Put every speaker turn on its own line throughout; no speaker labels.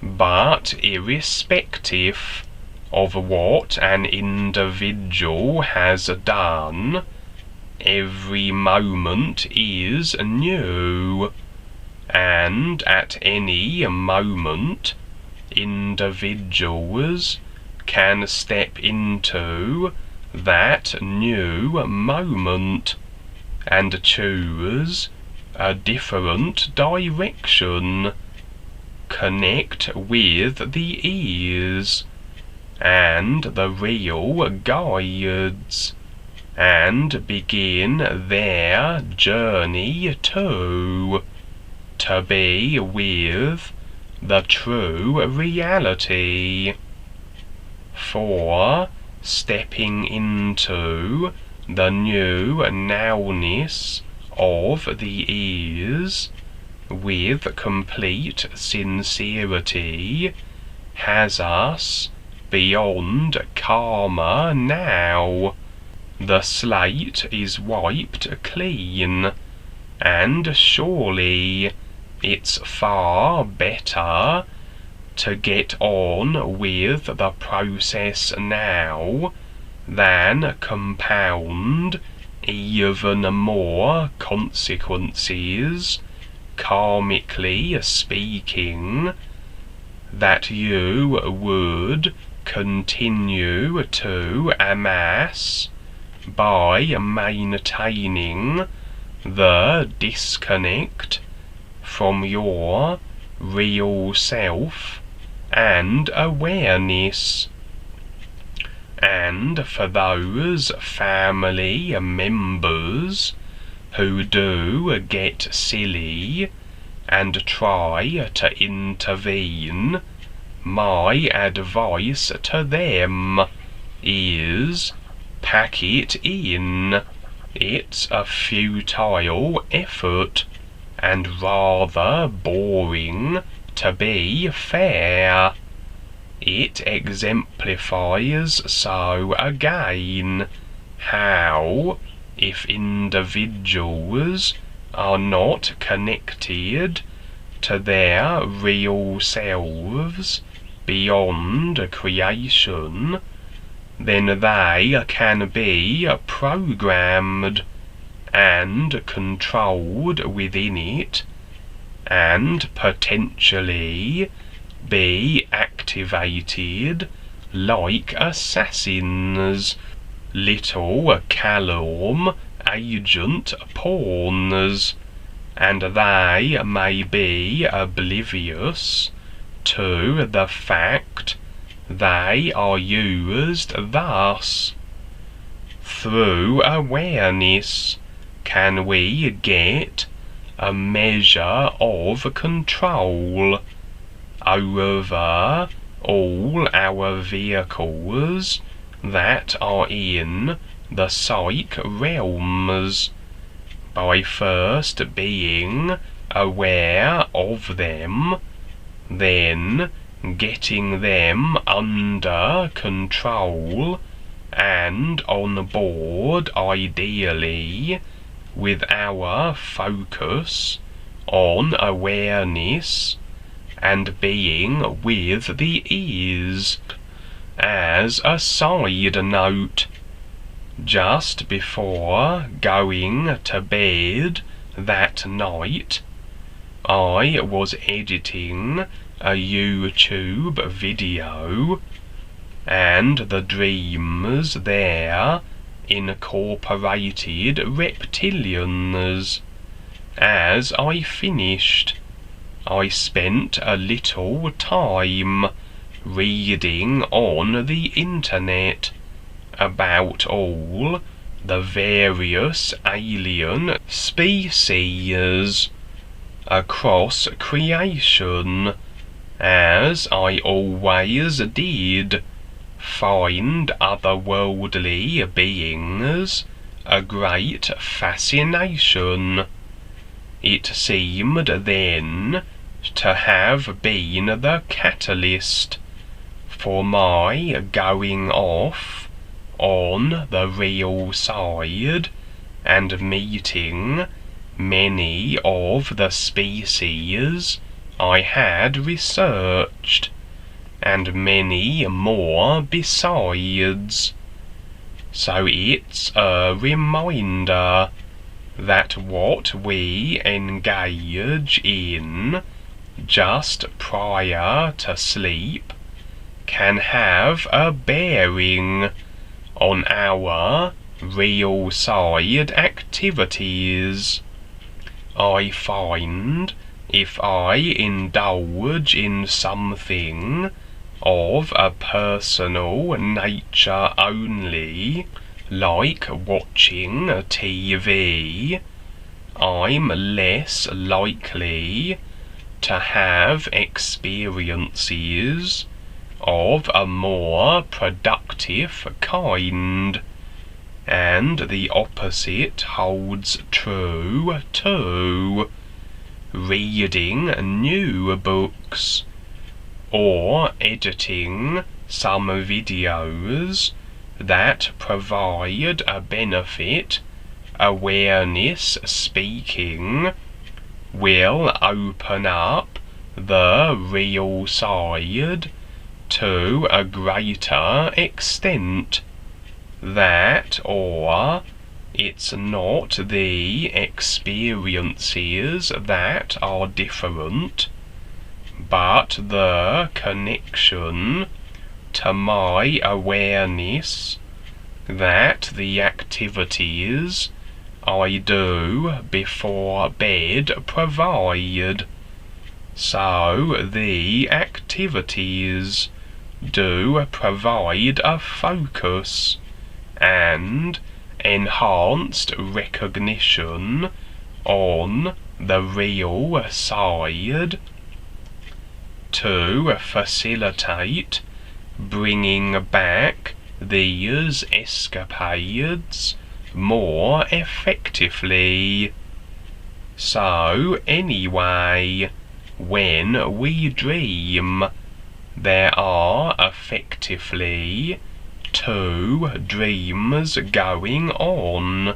But irrespective of what an individual has done, every moment is new, and at any moment individuals can step into that new moment and choose a different direction, connect with the ears and the real guides, and begin their journey to be with the true reality. For stepping into the new nowness of the ears with complete sincerity has us beyond karma now. The slate is wiped clean, and surely it's far better to get on with the process now than compound even more consequences, karmically speaking, that you would continue to amass by maintaining the disconnect from your real self and awareness. And for those family members who do get silly and try to intervene, my advice to them is pack it in. It's a futile effort and rather boring, to be fair. It exemplifies so again how, if individuals are not connected to their real selves beyond creation, then they can be programmed and controlled within it, and potentially be activated like assassins, little Callum agent pawns, and they may be oblivious to the fact they are used thus. Through awareness can we get a measure of control over all our vehicles that are in the psych realms, by first being aware of them, then getting them under control and on board, ideally with our focus on awareness and being with the ease. As a side note, just before going to bed that night, I was editing a YouTube video, and the dreams there incorporated reptilians. As I finished, I spent a little time reading on the internet about all the various alien species across creation, as I always did find otherworldly beings a great fascination. It seemed then to have been the catalyst for my going off on the real side and meeting many of the species I had researched, and many more besides. So it's a reminder that what we engage in just prior to sleep can have a bearing on our real side activities. I find if I indulge in something of a personal nature only, like watching TV, I'm less likely to have experiences of a more productive kind, and the opposite holds true too. Reading new books or editing some videos that provide a benefit, awareness speaking, will open up the real side to a greater extent. That, or it's not the experiences that are different, but the connection to my awareness that the activities I do before bed provide. So the activities do provide a focus and enhanced recognition on the real side to facilitate bringing back these escapades more effectively. So anyway, when we dream, there are effectively two dreams going on.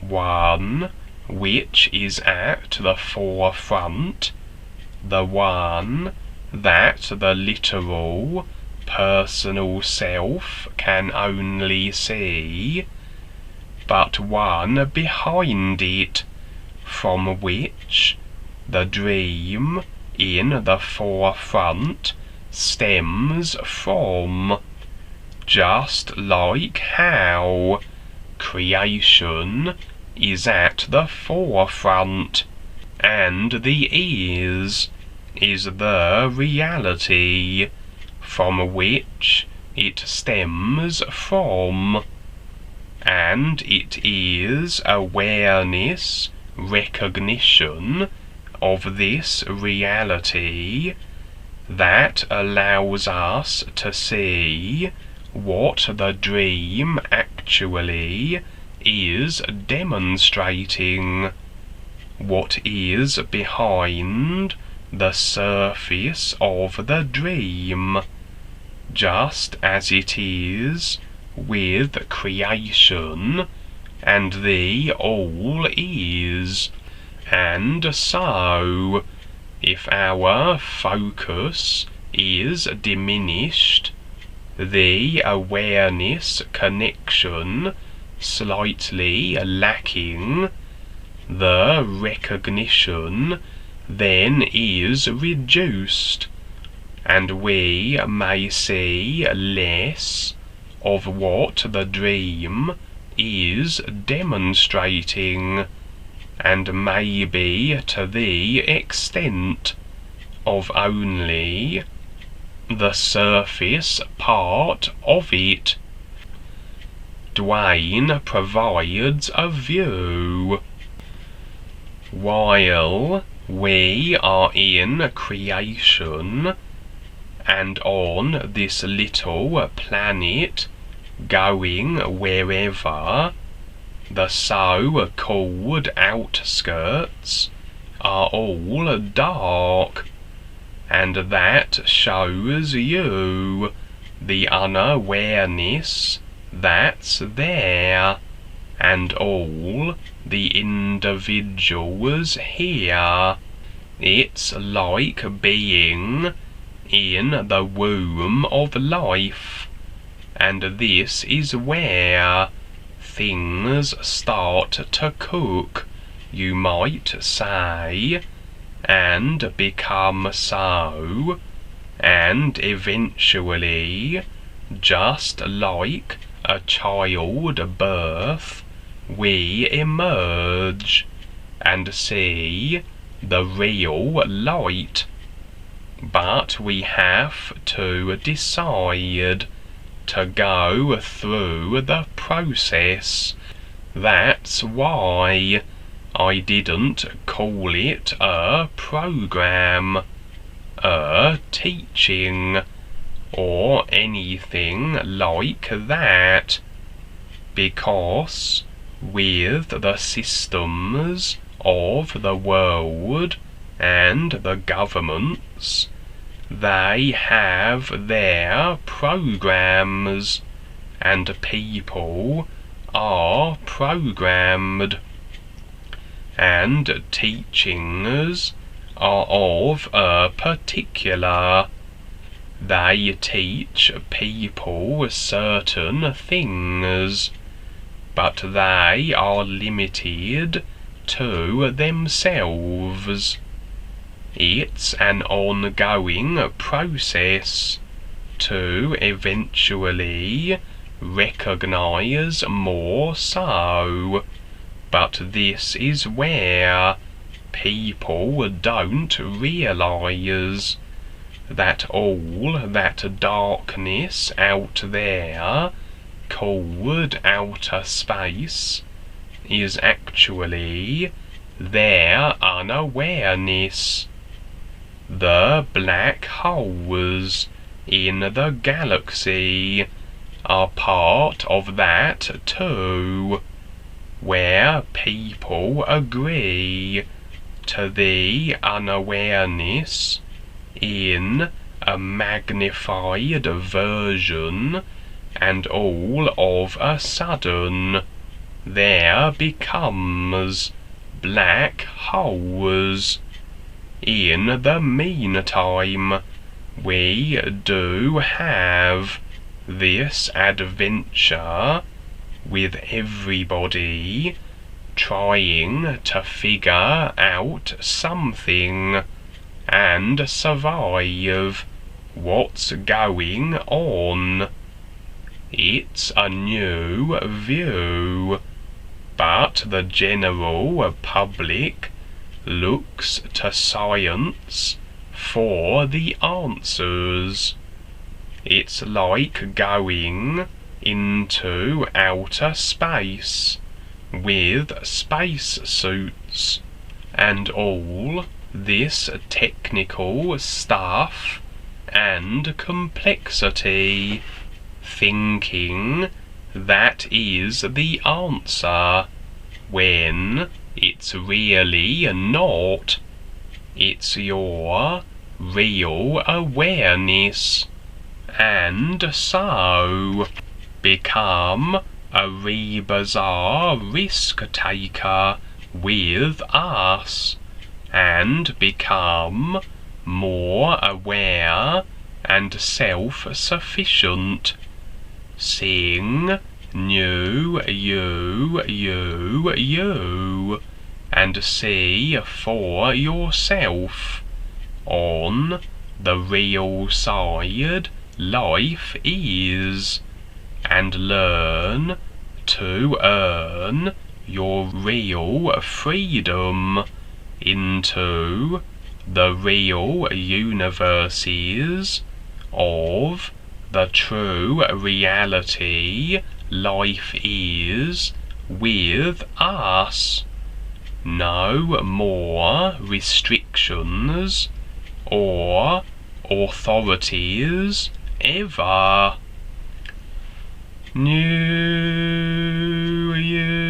One which is at the forefront, the one that the literal personal self can only see, but one behind it, from which the dream in the forefront stems from, just like how creation is at the forefront and the is the reality from which it stems from, and it is awareness, recognition of this reality that allows us to see what the dream actually is demonstrating, what is behind the surface of the dream, just as it is with creation and the all is. And so, if our focus is diminished, the awareness connection slightly lacking, the recognition then is reduced, and we may see less of what the dream is demonstrating, and maybe to the extent of only the surface part of it. Duane provides a view. While we are in creation and on this little planet going wherever, the so-called outskirts are all dark, and that shows you the unawareness that's there, and all the individuals here It's like being in the womb of life, and this is where things start to cook, you might say, and become so, and eventually, just like a childbirth, we emerge and see the real light. But we have to decide to go through the process. That's why I didn't call it a program, a teaching, or anything like that, because with the systems of the world and the governments, they have their programs, and people are programmed, and teachings are of a particular. They teach people certain things, but they are limited to themselves. It's an ongoing process to eventually recognize more so, but this is where people don't realize that all that darkness out there called outer space is actually their unawareness. The black holes in the galaxy are part of that too, where people agree to the unawareness in a magnified version, and all of a sudden there becomes black holes. In the meantime, we do have this adventure with everybody trying to figure out something and survive what's going on. It's a new view, but the general public looks to science for the answers. It's like going into outer space with space suits and all this technical stuff and complexity, thinking that is the answer, when it's really not. It's your real awareness. And so, become a REBISAR risk taker with us, and become more aware and self-sufficient. Sing new you, and see for yourself. On the real side life is, and learn to earn your real freedom into the real universes of the true reality life is with us. No more restrictions or authorities ever. New you.